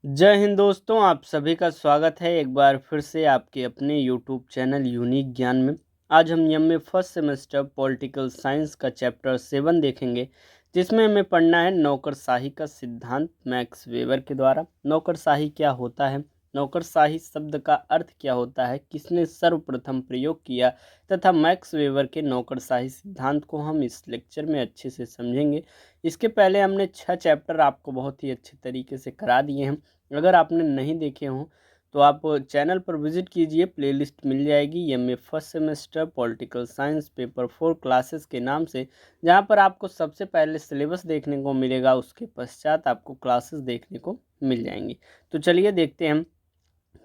जय हिंद दोस्तों, आप सभी का स्वागत है एक बार फिर से आपके अपने यूट्यूब चैनल यूनिक ज्ञान में। आज हम MA first semester political science का चैप्टर 7 देखेंगे, जिसमें हमें पढ़ना है नौकरशाही का सिद्धांत मैक्स वेबर के द्वारा। नौकरशाही क्या होता है, नौकरशाही शब्द का अर्थ क्या होता है, किसने सर्वप्रथम प्रयोग किया, तथा मैक्स वेबर के नौकरशाही सिद्धांत को हम इस लेक्चर में अच्छे से समझेंगे। इसके पहले हमने 6 चैप्टर आपको बहुत ही अच्छे तरीके से करा दिए हैं। अगर आपने नहीं देखे हों तो आप चैनल पर विजिट कीजिए, प्लेलिस्ट मिल जाएगी MA first semester political science paper 4 classes के नाम से, जहां पर आपको सबसे पहले सिलेबस देखने को मिलेगा, उसके पश्चात आपको क्लासेस देखने को मिल जाएंगी। तो चलिए देखते हैं हम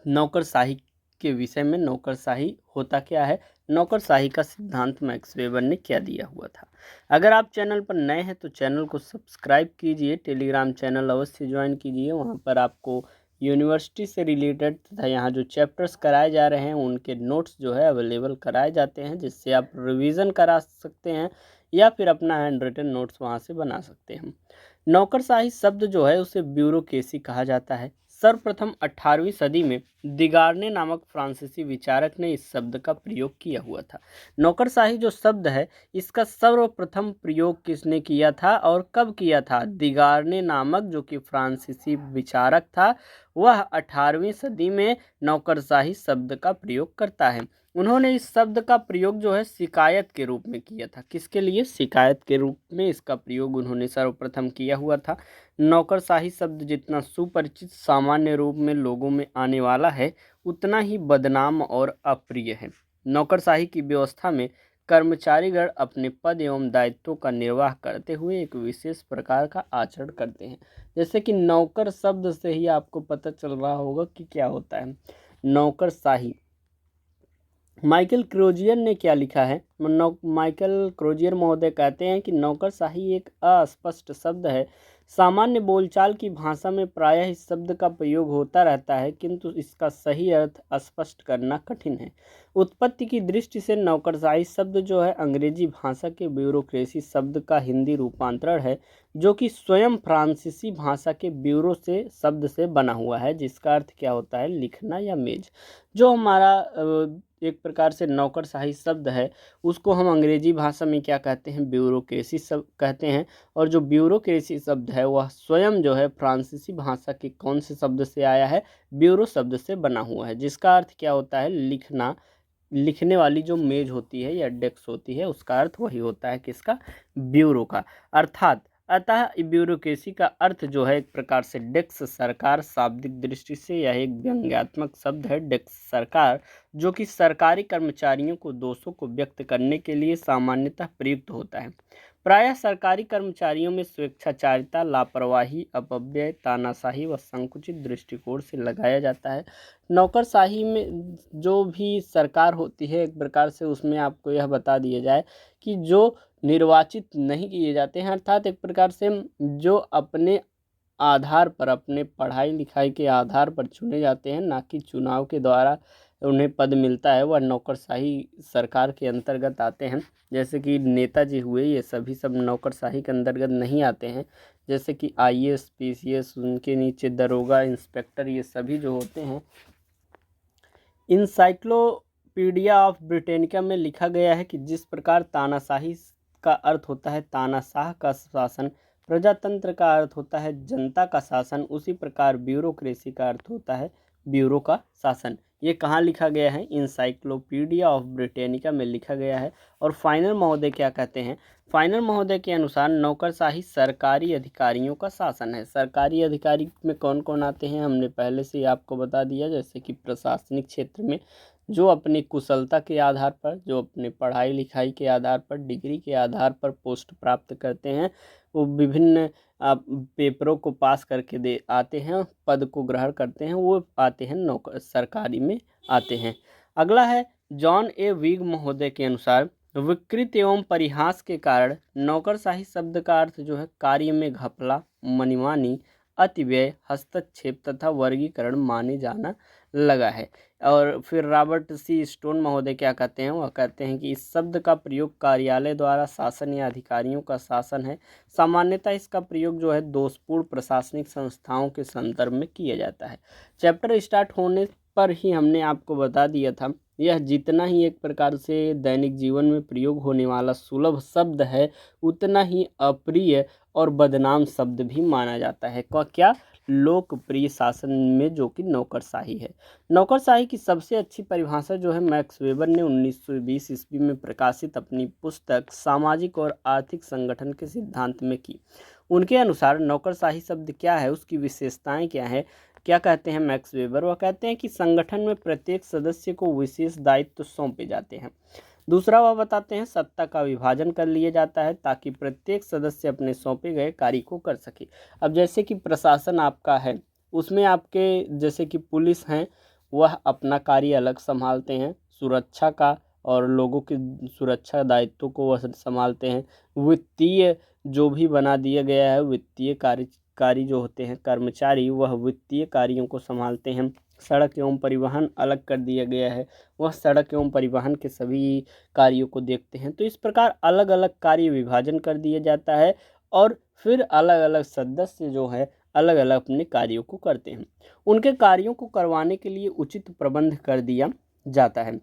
नौकरशाही के विषय में। नौकरशाही होता क्या है, नौकरशाही का सिद्धांत मैक्स वेबर ने क्या दिया हुआ था। अगर आप चैनल पर नए हैं तो चैनल को सब्सक्राइब कीजिए, टेलीग्राम चैनल अवश्य ज्वाइन कीजिए। वहां पर आपको यूनिवर्सिटी से रिलेटेड तथा यहाँ जो चैप्टर्स कराए जा रहे हैं उनके नोट्स जो है अवेलेबल कराए जाते हैं, जिससे आप रिवीजन करा सकते हैं या फिर अपना हैंड रिटन नोट्स वहाँ से बना सकते हैं। नौकरशाही शब्द जो है उसे ब्यूरोक्रेसी कहा जाता है। सर्वप्रथम 18वीं सदी में दिगार्ने नामक फ्रांसीसी विचारक ने इस शब्द का प्रयोग किया हुआ था। नौकरशाही जो शब्द है इसका सर्वप्रथम प्रयोग किसने किया था और कब किया था? दिगार्ने नामक जो कि फ्रांसीसी विचारक था, वह 18वीं सदी में नौकरशाही शब्द का प्रयोग करता है। उन्होंने इस शब्द का प्रयोग जो है शिकायत के रूप में किया था। किसके लिए? शिकायत के रूप में इसका प्रयोग उन्होंने सर्वप्रथम किया हुआ था। नौकरशाही शब्द जितना सुपरिचित सामान्य रूप में लोगों में आने वाला है, उतना ही बदनाम और अप्रिय है। नौकरशाही की व्यवस्था में कर्मचारीगण अपने पद एवं दायित्वों का निर्वाह करते हुए एक विशेष प्रकार का आचरण करते हैं। जैसे कि नौकर शब्द से ही आपको पता चल रहा होगा कि क्या होता है नौकरशाही। माइकल क्रोजियर ने क्या लिखा है? माइकल क्रोजियर महोदय कहते हैं कि नौकरशाही एक अस्पष्ट शब्द है। सामान्य बोलचाल की भाषा में प्रायः इस शब्द का प्रयोग होता रहता है, किंतु इसका सही अर्थ स्पष्ट करना कठिन है। उत्पत्ति की दृष्टि से नौकरशाही शब्द जो है अंग्रेजी भाषा के ब्यूरोक्रेसी शब्द का हिंदी रूपांतरण है, जो कि स्वयं फ्रांसीसी भाषा के ब्यूरो से शब्द से बना हुआ है, जिसका अर्थ क्या होता है? लिखना या मेज। जो हमारा एक प्रकार से नौकरशाही शब्द है उसको हम अंग्रेजी भाषा में क्या कहते हैं? ब्यूरोक्रेसी शब्द कहते हैं। और जो ब्यूरोक्रेसी शब्द है वह स्वयं जो है फ्रांसीसी भाषा के कौन से शब्द से आया है? ब्यूरो शब्द से बना हुआ है, जिसका अर्थ क्या होता है? लिखना। लिखने वाली जो मेज होती है या डेस्क होती है उसका अर्थ वही होता है किसका? ब्यूरो का। अर्थात अतः ब्यूरोक्रेसी का अर्थ जो है एक प्रकार से डेस्क सरकार। शाब्दिक दृष्टि से यह एक व्यंग्यात्मक शब्द है। डेस्क सरकार जो कि सरकारी कर्मचारियों को दोषों को व्यक्त करने के लिए सामान्यतः प्रयुक्त होता है। प्रायः सरकारी कर्मचारियों में स्वेच्छाचारिता, लापरवाही, अपव्यय, तानाशाही व संकुचित दृष्टिकोण से लगाया जाता है। नौकरशाही में जो भी सरकार होती है एक प्रकार से उसमें आपको यह बता दिया जाए कि जो निर्वाचित नहीं किए जाते हैं, अर्थात एक प्रकार से जो अपने आधार पर, अपने पढ़ाई लिखाई के आधार पर चुने जाते हैं, ना कि चुनाव के द्वारा उन्हें पद मिलता है, वह नौकरशाही सरकार के अंतर्गत आते हैं। जैसे कि नेताजी हुए, ये सभी सब नौकरशाही के अंतर्गत नहीं आते हैं। जैसे कि आईएएस, पीसीएस, उनके नीचे दरोगा, इंस्पेक्टर, ये सभी जो होते हैं। इंसाइक्लोपीडिया ऑफ ब्रिटेनिका में लिखा गया है कि जिस प्रकार तानाशाही का अर्थ होता है तानाशाह का शासन, प्रजातंत्र का अर्थ होता है जनता का शासन, उसी प्रकार ब्यूरोक्रेसी का अर्थ होता है ब्यूरो का शासन। ये कहाँ लिखा गया है? इंसाइक्लोपीडिया ऑफ ब्रिटेनिका में लिखा गया है। और फाइनल महोदय क्या कहते हैं? फाइनल महोदय के अनुसार नौकरशाही सरकारी अधिकारियों का शासन है। सरकारी अधिकारी में कौन कौन आते हैं हमने पहले से ही आपको बता दिया। जैसे कि प्रशासनिक क्षेत्र में जो अपनी कुशलता के आधार पर, जो अपने पढ़ाई लिखाई के आधार पर, डिग्री के आधार पर पोस्ट प्राप्त करते हैं, वो विभिन्न पेपरों को पास करके दे आते हैं, पद को ग्रहण करते हैं, वो आते हैं नौकर सरकारी में आते हैं। अगला है जॉन ए विग महोदय के अनुसार विकृत एवं परिहास के कारण नौकरशाही शब्द का अर्थ जो है कार्य में घपला, मनमानी, अतिव्यय, हस्तक्षेप तथा वर्गीकरण माने जाना लगा है। और फिर रॉबर्ट सी स्टोन महोदय क्या कहते हैं, वह कहते हैं कि इस शब्द का प्रयोग कार्यालय द्वारा शासन या अधिकारियों का शासन है। सामान्यतः इसका प्रयोग जो है दोषपूर्ण प्रशासनिक संस्थाओं के संदर्भ में किया जाता है। चैप्टर स्टार्ट होने पर ही हमने आपको बता दिया था, यह जितना ही एक प्रकार से दैनिक जीवन में प्रयोग होने वाला सुलभ शब्द है, उतना ही अप्रिय और बदनाम शब्द भी माना जाता है। क्या लोकप्रिय शासन में, जो कि नौकरशाही है। नौकरशाही की सबसे अच्छी परिभाषा जो है मैक्स वेबर ने 1920 ईस्वी में प्रकाशित अपनी पुस्तक सामाजिक और आर्थिक संगठन के सिद्धांत में की। उनके अनुसार नौकरशाही शब्द क्या है, उसकी विशेषताएं क्या है, क्या कहते हैं मैक्स वेबर, वह कहते हैं कि संगठन में प्रत्येक सदस्य को विशेष दायित्व सौंपे जाते हैं। दूसरा, वह बताते हैं सत्ता का विभाजन कर लिया जाता है ताकि प्रत्येक सदस्य अपने सौंपे गए कार्य को कर सके। अब जैसे कि प्रशासन आपका है, उसमें आपके जैसे कि पुलिस हैं, वह अपना कार्य अलग संभालते हैं, सुरक्षा का और लोगों की सुरक्षा दायित्व को वह संभालते हैं। वित्तीय जो भी बना दिया गया है, वित्तीय कार्य जो होते हैं कर्मचारी, वह वित्तीय कार्यों को संभालते हैं। सड़क एवं परिवहन अलग कर दिया गया है, वह सड़क एवं परिवहन के सभी कार्यों को देखते हैं। तो इस प्रकार अलग अलग कार्य विभाजन कर दिया जाता है और फिर अलग अलग सदस्य जो है अलग अलग अपने कार्यों को करते हैं। उनके कार्यों को करवाने के लिए उचित प्रबंध कर दिया जाता है।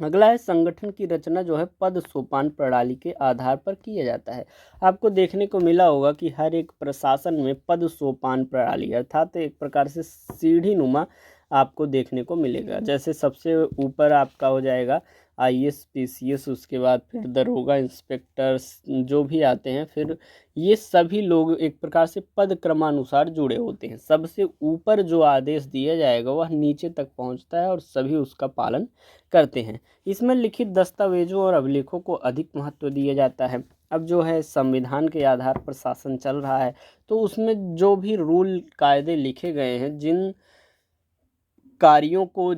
अगला है संगठन की रचना जो है पद सोपान प्रणाली के आधार पर किया जाता है। आपको देखने को मिला होगा कि हर एक प्रशासन में पद सोपान प्रणाली अर्थात एक प्रकार से सीढ़ी नुमा आपको देखने को मिलेगा। जैसे सबसे ऊपर आपका हो जाएगा आईएएस पीसीएस, उसके बाद फिर दरोगा इंस्पेक्टर्स जो भी आते हैं, फिर ये सभी लोग एक प्रकार से पद क्रमानुसार जुड़े होते हैं। सबसे ऊपर जो आदेश दिया जाएगा वह नीचे तक पहुंचता है और सभी उसका पालन करते हैं। इसमें लिखित दस्तावेजों और अभिलेखों को अधिक महत्व दिया जाता है। अब जो है संविधान के आधार पर शासन चल रहा है, तो उसमें जो भी रूल कायदे लिखे गए हैं, जिन कार्यों को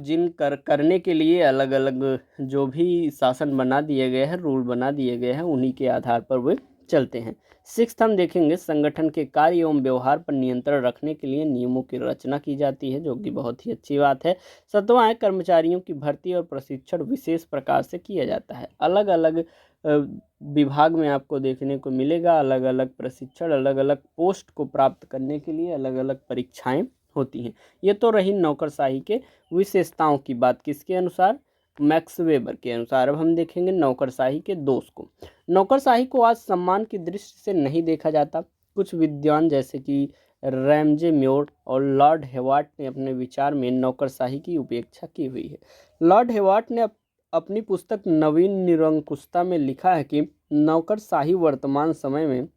करने के लिए अलग अलग जो भी शासन बना दिए गए हैं, रूल बना दिए गए हैं, उन्हीं के आधार पर वे चलते हैं। सिक्स्थ हम देखेंगे संगठन के कार्य एवं व्यवहार पर नियंत्रण रखने के लिए नियमों की रचना की जाती है, जो कि बहुत ही अच्छी बात है। सातवां है कर्मचारियों की भर्ती और प्रशिक्षण विशेष प्रकार से किया जाता है। अलग अलग विभाग में आपको देखने को मिलेगा अलग अलग प्रशिक्षण, अलग अलग पोस्ट को प्राप्त करने के लिए अलग अलग परीक्षाएं होती हैं। ये तो रही नौकरशाही के विशेषताओं की बात, किसके अनुसार, मैक्स वेबर के अनुसार। अब हम देखेंगे नौकरशाही के दोष को। नौकरशाही को आज सम्मान की दृष्टि से नहीं देखा जाता। कुछ विद्वान जैसे कि रैमजे म्योर और लॉर्ड हेवार्ट ने अपने विचार में नौकरशाही की उपेक्षा की हुई है। लॉर्ड हेवार्ट ने अपनी पुस्तक नवीन निरंकुशता में लिखा है कि नौकरशाही वर्तमान समय में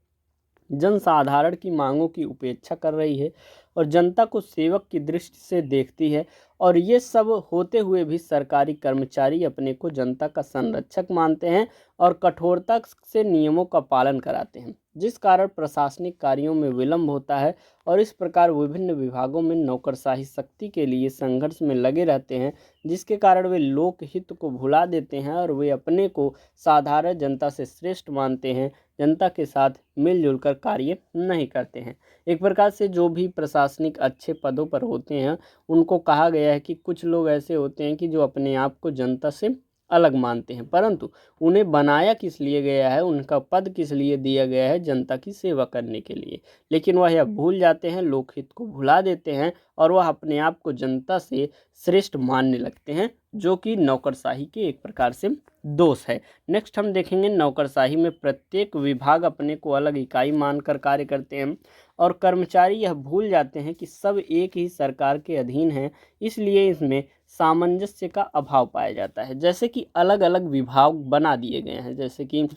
जनसाधारण की मांगों की उपेक्षा कर रही है और जनता को सेवक की दृष्टि से देखती है, और ये सब होते हुए भी सरकारी कर्मचारी अपने को जनता का संरक्षक मानते हैं और कठोरता से नियमों का पालन कराते हैं, जिस कारण प्रशासनिक कार्यों में विलंब होता है और इस प्रकार विभिन्न विभागों में नौकरशाही शक्ति के लिए संघर्ष में लगे रहते हैं, जिसके कारण वे लोकहित को भुला देते हैं और वे अपने को साधारण जनता से श्रेष्ठ मानते हैं, जनता के साथ मिलजुल कर कार्य नहीं करते हैं। एक प्रकार से जो भी प्रशासनिक अच्छे पदों पर होते हैं, उनको कहा गया है कि कुछ लोग ऐसे होते हैं कि जो अपने आप को जनता से अलग मानते हैं, परंतु उन्हें बनाया किस लिए गया है, उनका पद किस लिए दिया गया है, जनता की सेवा करने के लिए। लेकिन वह यह भूल जाते हैं, लोकहित को भुला देते हैं और वह अपने आप को जनता से श्रेष्ठ मानने लगते हैं, जो कि नौकरशाही के एक प्रकार से दोष है। नेक्स्ट हम देखेंगे नौकरशाही में प्रत्येक विभाग अपने को अलग इकाई मानकर कार्य करते हैं और कर्मचारी यह भूल जाते हैं कि सब एक ही सरकार के अधीन हैं, इसलिए इसमें सामंजस्य का अभाव पाया जाता है। जैसे कि अलग अलग विभाग बना दिए गए हैं, जैसे कि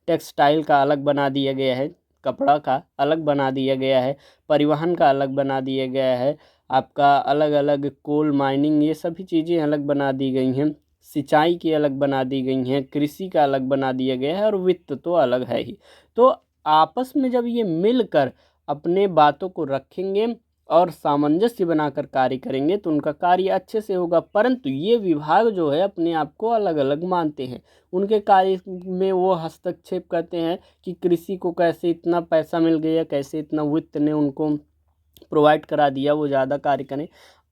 टेक्सटाइल का अलग बना दिया गया है, कपड़ा का अलग बना दिया गया है, परिवहन का अलग बना दिया गया है, आपका अलग अलग कोल माइनिंग, ये सभी चीज़ें अलग बना दी गई हैं, सिंचाई की अलग बना दी गई हैं, कृषि का अलग बना दिया गया है और वित्त तो अलग है ही। तो आपस में जब ये मिलकर अपने बातों को रखेंगे और सामंजस्य बनाकर कार्य करेंगे तो उनका कार्य अच्छे से होगा। परंतु ये विभाग जो है अपने आप को अलग अलग मानते हैं, उनके कार्य में वो हस्तक्षेप करते हैं कि कृषि को कैसे इतना पैसा मिल गया, कैसे इतना वित्त ने उनको प्रोवाइड करा दिया वो ज़्यादा कार्य करें।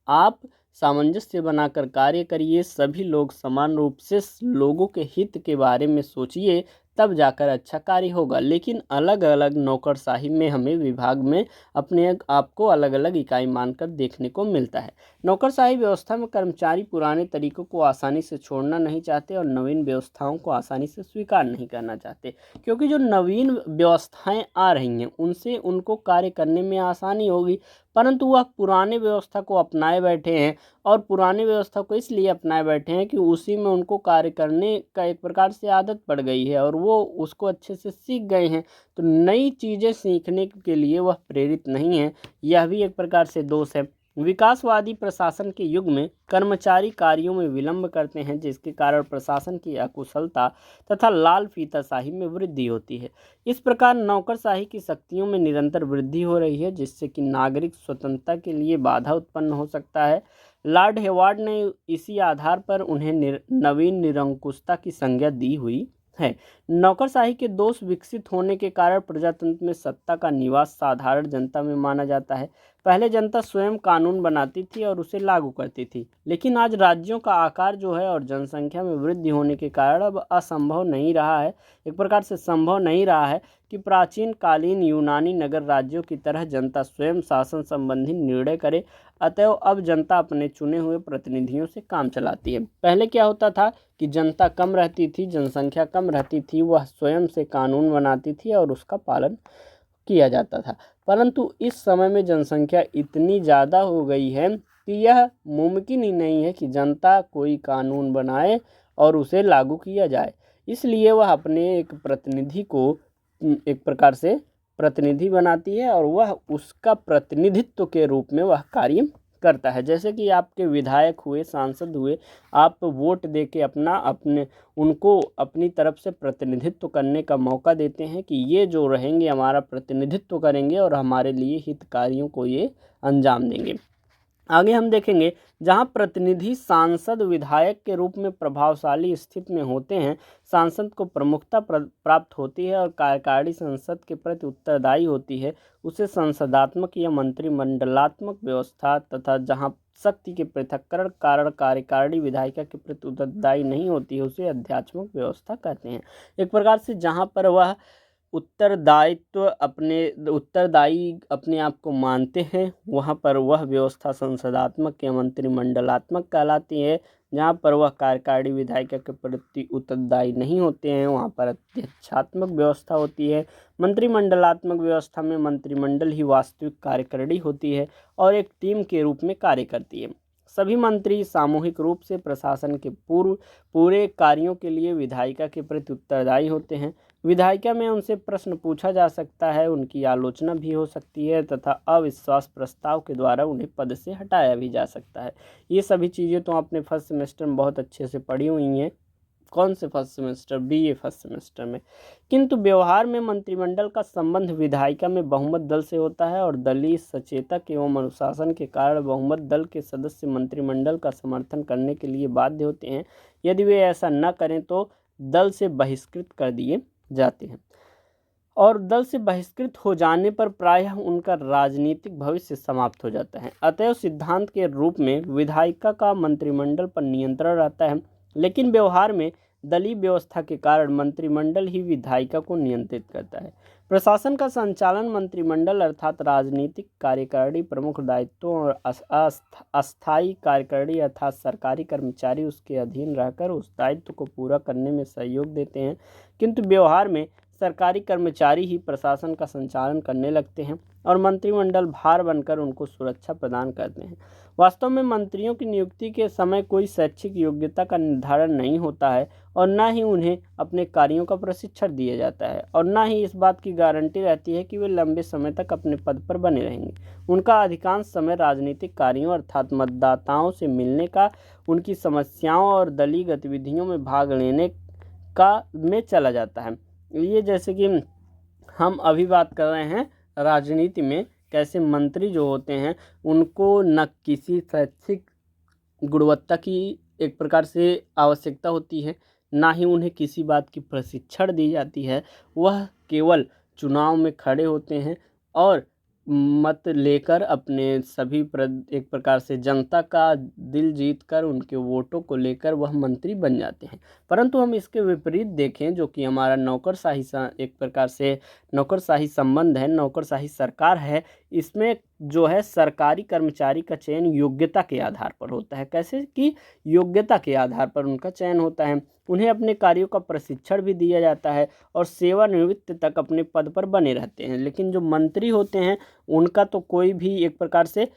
आप सामंजस्य बनाकर कार्य करिए, सभी लोग समान रूप से लोगों के हित के बारे में सोचिए, तब जाकर अच्छा कार्य होगा। लेकिन अलग अलग नौकरशाही में हमें विभाग में अपने आप को अलग अलग इकाई मानकर देखने को मिलता है। नौकरशाही व्यवस्था में कर्मचारी पुराने तरीकों को आसानी से छोड़ना नहीं चाहते और नवीन व्यवस्थाओं को आसानी से स्वीकार नहीं करना चाहते, क्योंकि जो नवीन व्यवस्थाएं आ रही हैं उनसे उनको कार्य करने में आसानी होगी, परंतु वह पुराने व्यवस्था को अपनाए बैठे हैं। और पुरानी व्यवस्था को इसलिए अपनाए बैठे हैं कि उसी में उनको कार्य करने का एक प्रकार से आदत पड़ गई है और वो उसको अच्छे से सीख गए हैं। तो नई चीज़ें सीखने के लिए वह प्रेरित नहीं है, यह भी एक प्रकार से दोष है। विकासवादी प्रशासन के युग में कर्मचारी कार्यों में विलंब करते हैं, जिसके कारण प्रशासन की अकुशलता तथा लाल फीताशाही में वृद्धि होती है। इस प्रकार नौकरशाही की शक्तियों में निरंतर वृद्धि हो रही है, जिससे कि नागरिक स्वतंत्रता के लिए बाधा उत्पन्न हो सकता है। लॉर्ड हेवार्ड ने इसी आधार पर उन्हें नवीन निरंकुशता की संज्ञा दी हुई है। नौकरशाही के दोष विकसित होने के कारण प्रजातंत्र में सत्ता का निवास साधारण जनता में माना जाता है। पहले जनता स्वयं कानून बनाती थी और उसे लागू करती थी, लेकिन आज राज्यों का आकार जो है और जनसंख्या में वृद्धि होने के कारण अब असंभव नहीं रहा है, एक प्रकार से संभव नहीं रहा है कि प्राचीन कालीन यूनानी नगर राज्यों की तरह जनता स्वयं शासन संबंधी निर्णय करे। अतएव अब जनता अपने चुने हुए प्रतिनिधियों से काम चलाती है। पहले क्या होता था कि जनता कम रहती थी, जनसंख्या कम रहती थी, वह स्वयं से कानून बनाती थी और उसका पालन किया जाता था। परंतु इस समय में जनसंख्या इतनी ज़्यादा हो गई है कि यह मुमकिन ही नहीं है कि जनता कोई कानून बनाए और उसे लागू किया जाए। इसलिए वह अपने एक प्रतिनिधि को एक प्रकार से प्रतिनिधि बनाती है और वह उसका प्रतिनिधित्व के रूप में वह कार्य करता है। जैसे कि आपके विधायक हुए, सांसद हुए, आप वोट दे के उनको अपनी तरफ से प्रतिनिधित्व करने का मौका देते हैं कि ये जो रहेंगे हमारा प्रतिनिधित्व करेंगे और हमारे लिए हित कार्यों को ये अंजाम देंगे। आगे हम देखेंगे, जहां प्रतिनिधि सांसद विधायक के रूप में प्रभावशाली स्थिति में होते हैं, सांसद को प्रमुखता प्राप्त होती है और कार्यकारिणी संसद के प्रति उत्तरदायी होती है, उसे संसदात्मक या मंत्रिमंडलात्मक व्यवस्था, तथा जहां शक्ति के पृथक्करण कारण कार्यकारिणी विधायिका के प्रति उत्तरदायी नहीं होती है, उसे अध्यात्मक व्यवस्था कहते हैं। एक प्रकार से जहां पर वह उत्तरदायी अपने आप को मानते हैं, वहाँ पर वह व्यवस्था संसदात्मक या मंत्रिमंडलात्मक कहलाती है। जहाँ पर वह कार्यकारिणी विधायिका के प्रति उत्तरदायी नहीं होते हैं, वहाँ पर अध्यक्षात्मक व्यवस्था होती है। मंत्रिमंडलात्मक व्यवस्था में मंत्रिमंडल ही वास्तविक कार्यकारिणी होती है और एक टीम के रूप में कार्य करती है। सभी मंत्री सामूहिक रूप से प्रशासन के पूरे कार्यों के लिए विधायिका के प्रति उत्तरदायी होते हैं। विधायिका में उनसे प्रश्न पूछा जा सकता है, उनकी आलोचना भी हो सकती है तथा अविश्वास प्रस्ताव के द्वारा उन्हें पद से हटाया भी जा सकता है। ये सभी चीज़ें तो आपने फर्स्ट सेमेस्टर में बहुत अच्छे से पढ़ी हुई हैं। कौन से first semester? BA first semester में। किंतु व्यवहार में मंत्रिमंडल का संबंध विधायिका में बहुमत दल से होता है और दलीय सचेतक एवं अनुशासन के कारण बहुमत दल के सदस्य मंत्रिमंडल का समर्थन करने के लिए बाध्य होते हैं। यदि वे ऐसा न करें तो दल से बहिष्कृत कर दिए जाते हैं और दल से बहिष्कृत हो जाने पर प्रायः उनका राजनीतिक भविष्य समाप्त हो जाता है। अतएव सिद्धांत के रूप में विधायिका का मंत्रिमंडल पर नियंत्रण रहता है, लेकिन व्यवहार में दलीय व्यवस्था के कारण मंत्रिमंडल ही विधायिका को नियंत्रित करता है। प्रशासन का संचालन मंत्रिमंडल अर्थात राजनीतिक कार्यकारिणी प्रमुख दायित्वों और अस्थायी कार्यकारिणी अर्थात सरकारी कर्मचारी उसके अधीन रहकर उस दायित्व को पूरा करने में सहयोग देते हैं। किंतु व्यवहार में सरकारी कर्मचारी ही प्रशासन का संचालन करने लगते हैं और मंत्रिमंडल भार बनकर उनको सुरक्षा प्रदान करते हैं। वास्तव में मंत्रियों की नियुक्ति के समय कोई शैक्षिक योग्यता का निर्धारण नहीं होता है और न ही उन्हें अपने कार्यों का प्रशिक्षण दिया जाता है और न ही इस बात की गारंटी रहती है कि वे लंबे समय तक अपने पद पर बने रहेंगे। उनका अधिकांश समय राजनीतिक कार्यों अर्थात मतदाताओं से मिलने का, उनकी समस्याओं और दलीय गतिविधियों में भाग लेने का में चला जाता है। ये जैसे कि हम अभी बात कर रहे हैं राजनीति में कैसे मंत्री जो होते हैं उनको न किसी शैक्षिक गुणवत्ता की एक प्रकार से आवश्यकता होती है, ना ही उन्हें किसी बात की प्रशिक्षण दी जाती है। वह केवल चुनाव में खड़े होते हैं और मत लेकर अपने सभी एक प्रकार से जनता का दिल जीतकर उनके वोटों को लेकर वह मंत्री बन जाते हैं। परंतु हम इसके विपरीत देखें, जो कि हमारा नौकरशाही एक प्रकार से नौकरशाही संबंध है, नौकरशाही सरकार है, इसमें जो है सरकारी कर्मचारी का चयन योग्यता के आधार पर होता है। कैसे कि योग्यता के आधार पर उनका चयन होता है। उन्हें अपने कार्यों का प्रशिक्षण भी दिया जाता है और सेवानिवृत्ति तक अपने पद पर बने रहते हैं। लेकिन जो मंत्री होते हैं उनका तो कोई भी एक प्रकार से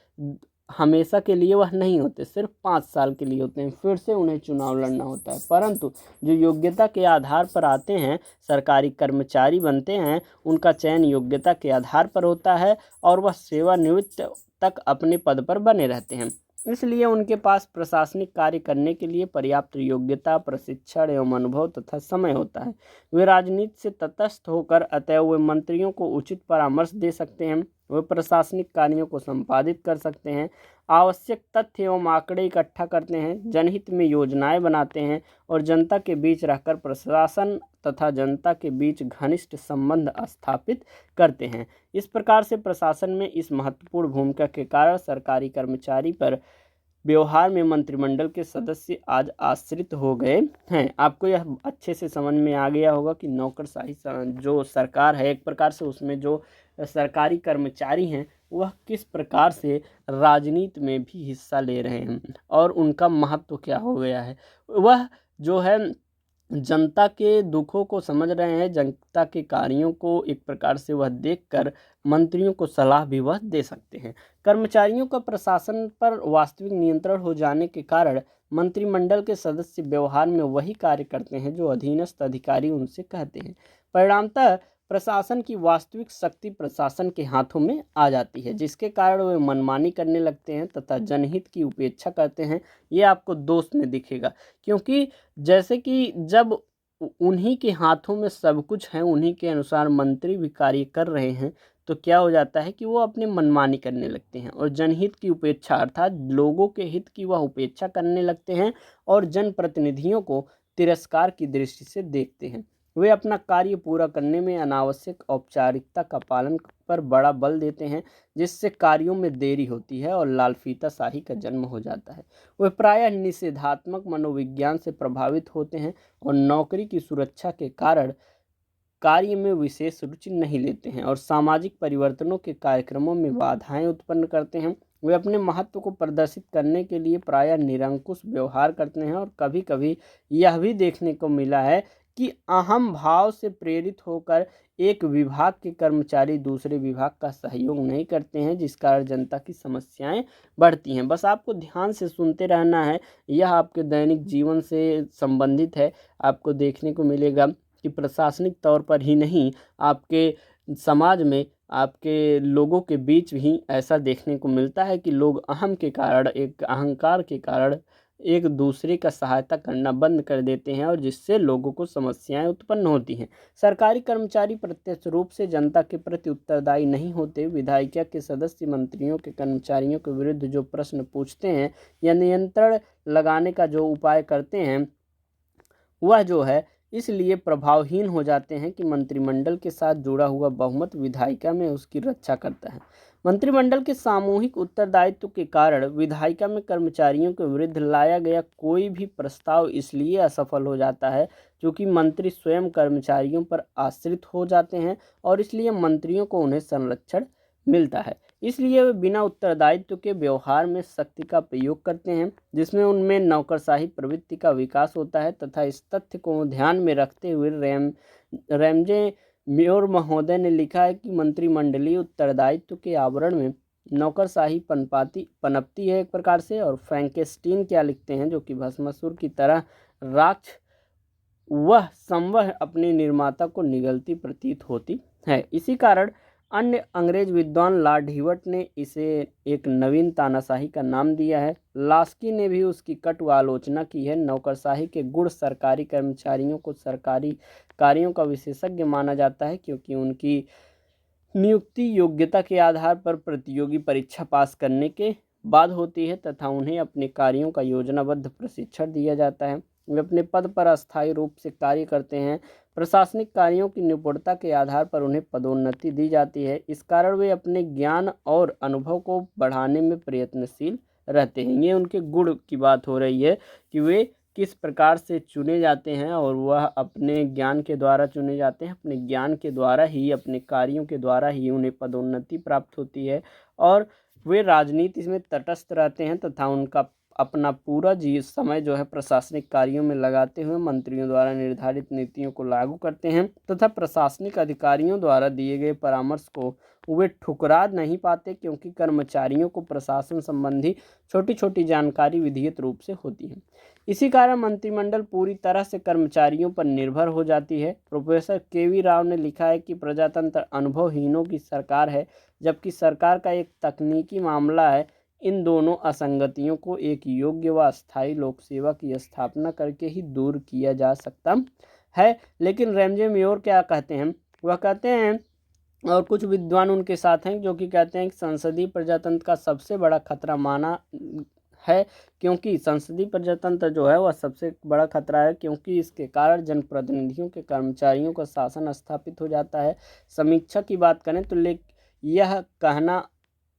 हमेशा के लिए वह नहीं होते, सिर्फ 5 साल के लिए होते हैं, फिर से उन्हें चुनाव लड़ना होता है। परंतु जो योग्यता के आधार पर आते हैं, सरकारी कर्मचारी बनते हैं, उनका चयन योग्यता के आधार पर होता है और वह सेवानिवृत्त तक अपने पद पर बने रहते हैं। इसलिए उनके पास प्रशासनिक कार्य करने के लिए पर्याप्त योग्यता, प्रशिक्षण एवं अनुभव तथा समय होता है। वे राजनीति से तटस्थ होकर अतएव वे मंत्रियों को उचित परामर्श दे सकते हैं। वे प्रशासनिक कार्यों को संपादित कर सकते हैं, आवश्यक तथ्य एवं आंकड़े इकट्ठा करते हैं, जनहित में योजनाएं बनाते हैं और जनता के बीच रहकर प्रशासन तथा जनता के बीच घनिष्ठ संबंध स्थापित करते हैं। इस प्रकार से प्रशासन में इस महत्वपूर्ण भूमिका के कारण सरकारी कर्मचारी पर व्यवहार में मंत्रिमंडल के सदस्य आज आश्रित हो गए हैं। आपको यह अच्छे से समझ में आ गया होगा कि नौकरशाही जो सरकार है एक प्रकार से, उसमें जो सरकारी कर्मचारी हैं वह किस प्रकार से राजनीति में भी हिस्सा ले रहे हैं और उनका महत्व क्या हो गया है। वह जो है जनता के दुखों को समझ रहे हैं, जनता के कार्यों को एक प्रकार से वह देखकर मंत्रियों को सलाह भी वह दे सकते हैं। कर्मचारियों का प्रशासन पर वास्तविक नियंत्रण हो जाने के कारण मंत्रिमंडल के सदस्य व्यवहार में वही कार्य करते हैं जो अधीनस्थ अधिकारी उनसे कहते हैं। परिणामतः प्रशासन की वास्तविक शक्ति प्रशासन के हाथों में आ जाती है, जिसके कारण वे मनमानी करने लगते हैं तथा जनहित की उपेक्षा करते हैं। ये आपको दोष में दिखेगा, क्योंकि जैसे कि जब उन्हीं के हाथों में सब कुछ है, उन्हीं के अनुसार मंत्री भी कार्य कर रहे हैं, तो क्या हो जाता है कि वो अपने मनमानी करने लगते हैं और जनहित की उपेक्षा अर्थात लोगों के हित की वह उपेक्षा करने लगते हैं और जनप्रतिनिधियों को तिरस्कार की दृष्टि से देखते हैं। वे अपना कार्य पूरा करने में अनावश्यक औपचारिकता का पालन पर बड़ा बल देते हैं, जिससे कार्यों में देरी होती है और लालफीताशाही का जन्म हो जाता है। वे प्रायः निषेधात्मक मनोविज्ञान से प्रभावित होते हैं और नौकरी की सुरक्षा के कारण कार्य में विशेष रुचि नहीं लेते हैं और सामाजिक परिवर्तनों के कार्यक्रमों में बाधाएं उत्पन्न करते हैं। वे अपने महत्व को प्रदर्शित करने के लिए प्रायः निरंकुश व्यवहार करते हैं और कभी कभी यह भी देखने को मिला है कि अहम भाव से प्रेरित होकर एक विभाग के कर्मचारी दूसरे विभाग का सहयोग नहीं करते हैं, जिस कारण जनता की समस्याएं बढ़ती हैं। बस आपको ध्यान से सुनते रहना है, यह आपके दैनिक जीवन से संबंधित है। आपको देखने को मिलेगा कि प्रशासनिक तौर पर ही नहीं, आपके समाज में, आपके लोगों के बीच भी ऐसा देखने को मिलता है कि लोग अहम के कारण, एक अहंकार के कारण एक दूसरे का सहायता करना बंद कर देते हैं और जिससे लोगों को समस्याएं उत्पन्न होती हैं। सरकारी कर्मचारी प्रत्यक्ष रूप से जनता के प्रति उत्तरदायी नहीं होते। विधायिका के सदस्य मंत्रियों के कर्मचारियों के विरुद्ध जो प्रश्न पूछते हैं या नियंत्रण लगाने का जो उपाय करते हैं, वह जो है इसलिए प्रभावहीन हो जाते हैं कि मंत्रिमंडल के साथ जुड़ा हुआ बहुमत विधायिका में उसकी रक्षा करता है। मंत्रिमंडल के सामूहिक उत्तरदायित्व के कारण विधायिका में कर्मचारियों के विरुद्ध लाया गया कोई भी प्रस्ताव इसलिए असफल हो जाता है क्योंकि मंत्री स्वयं कर्मचारियों पर आश्रित हो जाते हैं और इसलिए मंत्रियों को उन्हें संरक्षण मिलता है। इसलिए वे बिना उत्तरदायित्व के व्यवहार में शक्ति का प्रयोग करते हैं, जिसमें उनमें नौकरशाही प्रवृत्ति का विकास होता है तथा इस तथ्य को ध्यान में रखते हुए रैमजे म्योर महोदय ने लिखा है कि मंत्रिमंडलीय उत्तरदायित्व के आवरण में नौकरशाही पनपती है एक प्रकार से। और फ्रैंकेस्टीन क्या लिखते हैं, जो कि भस्मासुर की तरह राक्ष वह संवह अपने निर्माता को निगलती प्रतीत होती है। इसी कारण अन्य अंग्रेज विद्वान लॉर्ड हिवर्ट ने इसे एक नवीन तानाशाही का नाम दिया है। लास्की ने भी उसकी कटु आलोचना की है। नौकरशाही के गुण सरकारी कर्मचारियों को सरकारी कार्यों का विशेषज्ञ माना जाता है क्योंकि उनकी नियुक्ति योग्यता के आधार पर प्रतियोगी परीक्षा पास करने के बाद होती है तथा उन्हें अपने कार्यों का योजनाबद्ध प्रशिक्षण दिया जाता है। वे अपने पद पर अस्थायी रूप से कार्य करते हैं। प्रशासनिक कार्यों की निपुणता के आधार पर उन्हें पदोन्नति दी जाती है। इस कारण वे अपने ज्ञान और अनुभव को बढ़ाने में प्रयत्नशील रहते हैं। ये उनके गुण की बात हो रही है कि वे किस प्रकार से चुने जाते हैं और वह अपने ज्ञान के द्वारा चुने जाते हैं। अपने ज्ञान के द्वारा ही, अपने कार्यों के द्वारा ही उन्हें पदोन्नति प्राप्त होती है और वे राजनीति में तटस्थ रहते हैं तथा उनका अपना पूरा समय जो है प्रशासनिक कार्यों में लगाते हुए मंत्रियों द्वारा निर्धारित नीतियों को लागू करते हैं तथा प्रशासनिक अधिकारियों द्वारा दिए गए परामर्श को वे ठुकरा नहीं पाते, क्योंकि कर्मचारियों को प्रशासन संबंधी छोटी छोटी जानकारी विधिवत रूप से होती है। इसी कारण मंत्रिमंडल पूरी तरह से कर्मचारियों पर निर्भर हो जाती है। Professor KV. राव ने लिखा है कि प्रजातंत्र अनुभवहीनों की सरकार है, जबकि सरकार का एक तकनीकी मामला है। इन दोनों असंगतियों को एक योग्य व अस्थायी लोक सेवा की स्थापना करके ही दूर किया जा सकता है। लेकिन रैमजे मेयोर क्या कहते हैं? वह कहते हैं, और कुछ विद्वान उनके साथ हैं, जो कि कहते हैं कि संसदीय प्रजातंत्र का सबसे बड़ा खतरा माना है, क्योंकि संसदीय प्रजातंत्र जो है वह सबसे बड़ा खतरा है, क्योंकि इसके कारण जनप्रतिनिधियों के कर्मचारियों का शासन स्थापित हो जाता है। समीक्षा की बात करें तो यह कहना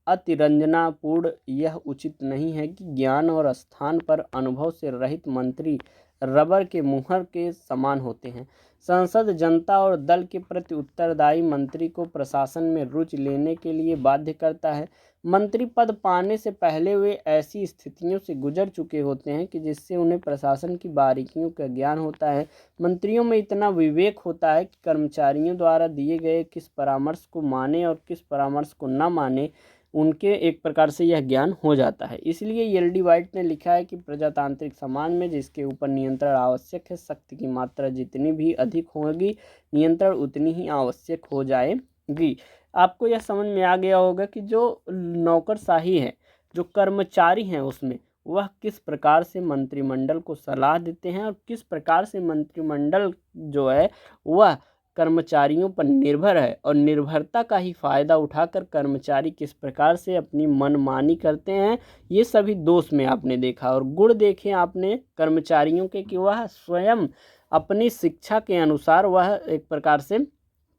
अतिरंजनापूर्ण यह उचित नहीं है कि ज्ञान और स्थान पर अनुभव से रहित मंत्री रबर के मुहर के समान होते हैं। संसद जनता और दल के प्रति उत्तरदायी मंत्री को प्रशासन में रुचि लेने के लिए बाध्य करता है। मंत्री पद पाने से पहले वे ऐसी स्थितियों से गुजर चुके होते हैं कि जिससे उन्हें प्रशासन की बारीकियों का ज्ञान होता है। मंत्रियों में इतना विवेक होता है कि कर्मचारियों द्वारा दिए गए किस परामर्श को माने और किस परामर्श को न माने, उनके एक प्रकार से यह ज्ञान हो जाता है। इसलिए एल.डी. वाइट ने लिखा है कि प्रजातांत्रिक समाज में जिसके ऊपर नियंत्रण आवश्यक है, शक्ति की मात्रा जितनी भी अधिक होगी, नियंत्रण उतनी ही आवश्यक हो जाएगी। आपको यह समझ में आ गया होगा कि जो नौकरशाही है, जो कर्मचारी हैं, उसमें वह किस प्रकार से मंत्रिमंडल को सलाह देते हैं और किस प्रकार से मंत्रिमंडल जो है वह कर्मचारियों पर निर्भर है, और निर्भरता का ही फायदा उठाकर कर्मचारी किस प्रकार से अपनी मनमानी करते हैं, ये सभी दोष में आपने देखा। और गुण देखे आपने कर्मचारियों के कि वह स्वयं अपनी शिक्षा के अनुसार वह एक प्रकार से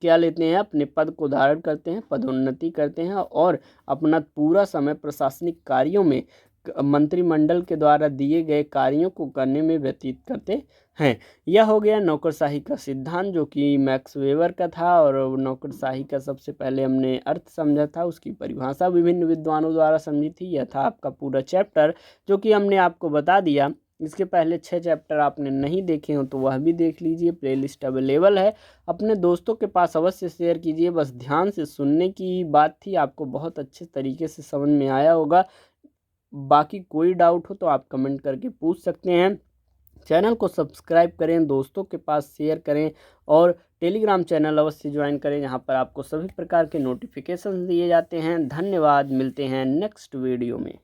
क्या लेते हैं, अपने पद को धारण करते हैं, पदोन्नति करते हैं और अपना पूरा समय प्रशासनिक कार्यों में मंत्रिमंडल के द्वारा दिए गए कार्यों को करने में व्यतीत करते हैं। यह हो गया नौकरशाही का सिद्धांत, जो कि मैक्स वेबर का था। और नौकरशाही का सबसे पहले हमने अर्थ समझा था, उसकी परिभाषा विभिन्न विद्वानों द्वारा समझी थी। यह था आपका पूरा चैप्टर, जो कि हमने आपको बता दिया। इसके पहले 6 चैप्टर आपने नहीं देखे हो तो वह भी देख लीजिए, प्लेलिस्ट अवेलेबल है। अपने दोस्तों के पास अवश्य शेयर कीजिए। बस ध्यान से सुनने की बात थी, आपको बहुत अच्छे तरीके से समझ में आया होगा। बाकी कोई डाउट हो तो आप कमेंट करके पूछ सकते हैं। चैनल को सब्सक्राइब करें, दोस्तों के पास शेयर करें और टेलीग्राम चैनल अवश्य ज्वाइन करें, जहां पर आपको सभी प्रकार के नोटिफिकेशन दिए जाते हैं। धन्यवाद, मिलते हैं नेक्स्ट वीडियो में।